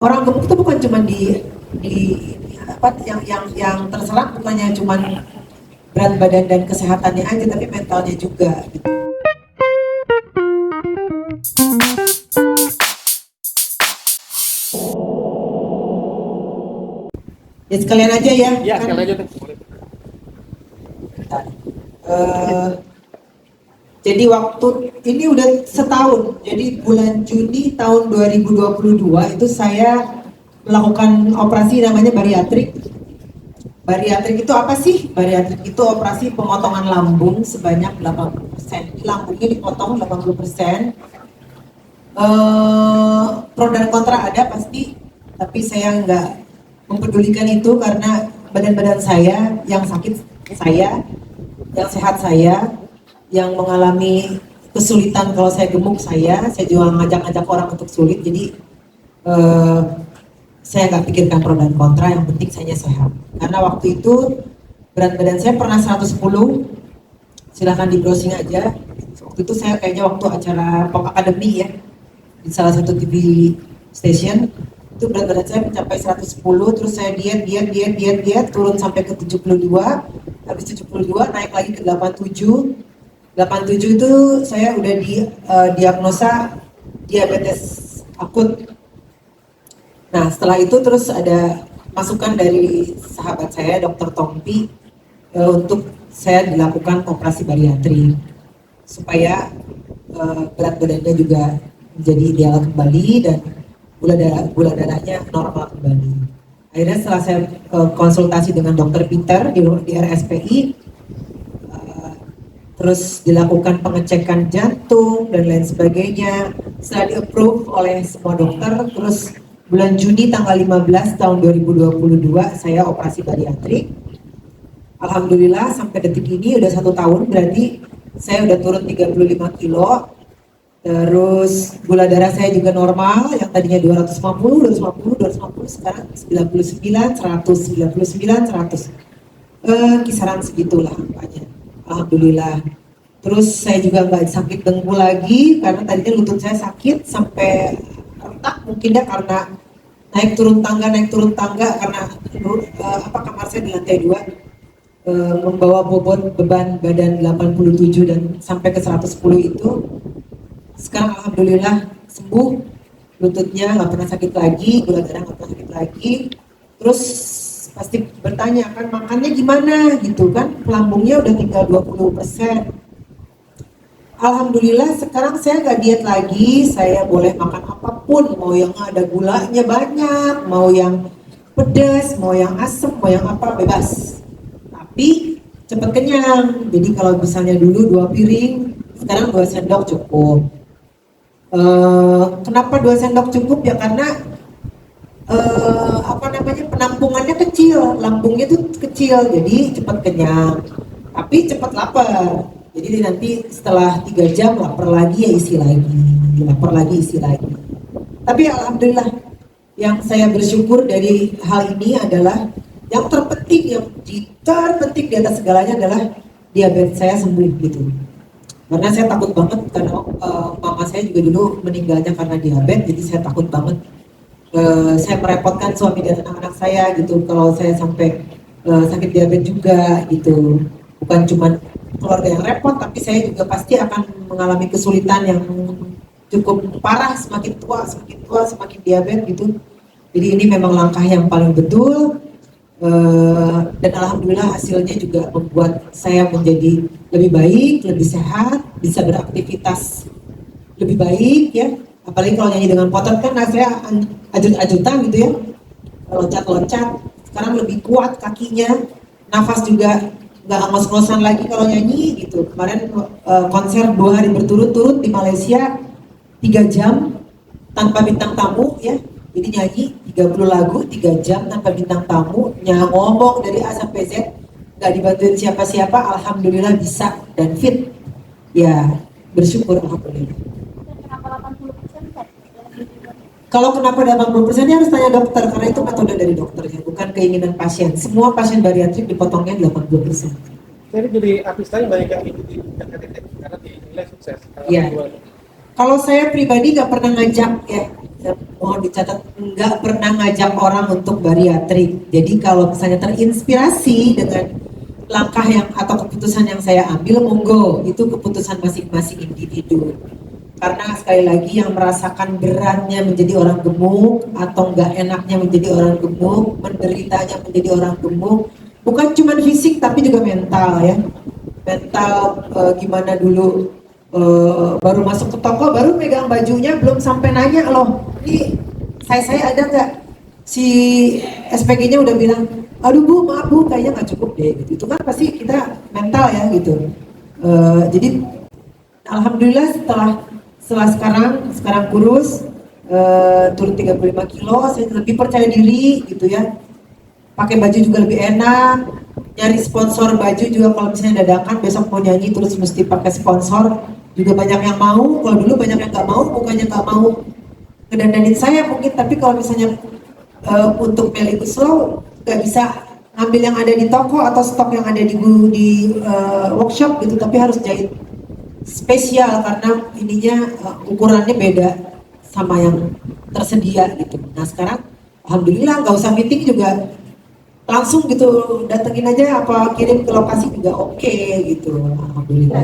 Orang gemuk itu bukan cuma di apa yang terserang bukannya cuma berat badan dan kesehatannya aja, tapi mentalnya juga gitu. Ya sekalian aja ya. Iya, kan, sekalian aja tuh. Jadi waktu ini udah setahun, jadi bulan Juni tahun 2022 itu saya melakukan operasi namanya bariatrik. Bariatrik itu apa sih? Bariatrik itu operasi pemotongan lambung sebanyak 80%. Lambungnya dipotong 80%. Pro dan kontra ada pasti, tapi saya nggak mempedulikan itu karena badan-badan saya yang sakit saya, yang sehat saya, yang mengalami kesulitan kalau saya gemuk saya juga ngajak-ngajak orang untuk sulit, jadi saya nggak pikirkan pro dan kontra, yang penting saya sehat. Karena waktu itu berat badan saya pernah 110, silahkan di browsing aja. Waktu itu saya kayaknya waktu acara Pop Academy ya, di salah satu TV station, itu berat badan saya mencapai 110, terus saya diet, turun sampai ke 72, habis 72 naik lagi ke 87. 87 itu saya udah diagnosa diabetes akut. Nah setelah itu terus ada masukan dari sahabat saya Dr. Tompi untuk saya dilakukan operasi bariatri supaya berat badannya juga menjadi ideal kembali dan gula darahnya normal kembali. Akhirnya setelah saya konsultasi dengan Dr. Peter di RSPI, terus dilakukan pengecekan jantung dan lain sebagainya, setelah di-approve oleh semua dokter, terus bulan Juni tanggal 15 tahun 2022 saya operasi bariatrik. Alhamdulillah sampai detik ini udah 1 tahun, berarti saya udah turun 35 kilo. Terus gula darah saya juga normal, yang tadinya 250 sekarang 99, 100, kisaran segitulah angkanya. Alhamdulillah. Terus saya juga nggak sakit dengkul lagi, karena tadinya lutut saya sakit sampai retak, mungkin ya karena naik turun tangga karena kamar saya di lantai 2, membawa bobot beban badan 87 dan sampai ke 110 itu. Sekarang alhamdulillah sembuh, lututnya nggak pernah sakit lagi, gula darah nggak pernah sakit lagi. Terus pasti bertanya kan makannya gimana gitu kan, lambungnya udah tinggal 20%. Alhamdulillah sekarang saya nggak diet lagi, saya boleh makan apapun, mau yang ada gulanya banyak, mau yang pedas, mau yang asam, mau yang apa, bebas. Tapi cepet kenyang, jadi kalau misalnya dulu 2 piring, sekarang 2 sendok cukup. Kenapa 2 sendok cukup ya, karena penampungannya kecil, lambungnya tuh kecil, jadi cepat kenyang tapi cepat lapar. Jadi nanti setelah 3 jam lapar lagi ya isi lagi. Tapi alhamdulillah yang saya bersyukur dari hal ini adalah yang terpenting di atas segalanya adalah diabetes saya sembuh gitu. Karena saya takut banget, karena mama saya juga dulu meninggalnya karena diabetes, jadi saya takut banget saya merepotkan suami dan anak-anak saya gitu kalau saya sampai sakit diabetes juga gitu. Bukan cuma keluarga yang repot, tapi saya juga pasti akan mengalami kesulitan yang cukup parah, semakin tua semakin diabetes gitu. Jadi ini memang langkah yang paling betul, dan alhamdulillah hasilnya juga membuat saya menjadi lebih baik, lebih sehat, bisa beraktivitas lebih baik ya. Apalagi kalau nyanyi dengan potot kan saya ajut-ajutan gitu ya, loncat-loncat. Sekarang lebih kuat kakinya, nafas juga nggak ngos-ngosan lagi kalau nyanyi gitu. Kemarin konser 2 hari berturut-turut di Malaysia 3 jam tanpa bintang tamu ya. Jadi nyanyi 30 lagu 3 jam tanpa bintang tamu, ngomong dari A sampai Z, nggak dibantuin siapa-siapa, alhamdulillah bisa dan fit. Ya bersyukur alhamdulillah. Kalau kenapa 80% harus tanya dokter, karena itu metode dari dokternya, bukan keinginan pasien. Semua pasien bariatrik dipotongnya 80%. Jadi artis lain banyak yang ikuti karena dinilai sukses. Iya. Kalau saya pribadi nggak pernah ngajak ya, Saya mohon dicatat nggak pernah ngajak orang untuk bariatrik. Jadi kalau misalnya terinspirasi dengan langkah yang atau keputusan yang saya ambil, monggo, itu keputusan masing-masing individu. Karena sekali lagi yang merasakan beratnya menjadi orang gemuk atau nggak enaknya menjadi orang gemuk, menderitanya menjadi orang gemuk, bukan cuma fisik tapi juga mental ya. Mental gimana dulu baru masuk ke toko, baru megang bajunya, belum sampai nanya loh, ini saya ada nggak? Si SPG-nya udah bilang, aduh bu, maaf bu, kayaknya nggak cukup deh. Gitu. Itu kan pasti kita mental ya gitu. Jadi alhamdulillah setelah sekarang kurus, turun 35 kilo, saya lebih percaya diri gitu ya. Pakai baju juga lebih enak, nyari sponsor baju juga kalau misalnya dadakan besok mau nyanyi terus mesti pakai sponsor juga banyak yang mau. Kalau dulu banyak yang nggak mau, bukannya nggak mau ngedandanin saya mungkin, tapi kalau misalnya untuk Melly Guslow nggak bisa ngambil yang ada di toko atau stok yang ada di workshop gitu, tapi harus jahit spesial karena ininya ukurannya beda sama yang tersedia gitu. Nah sekarang alhamdulillah nggak usah meeting juga, langsung gitu datengin aja apa kirim ke lokasi juga oke gitu, alhamdulillah.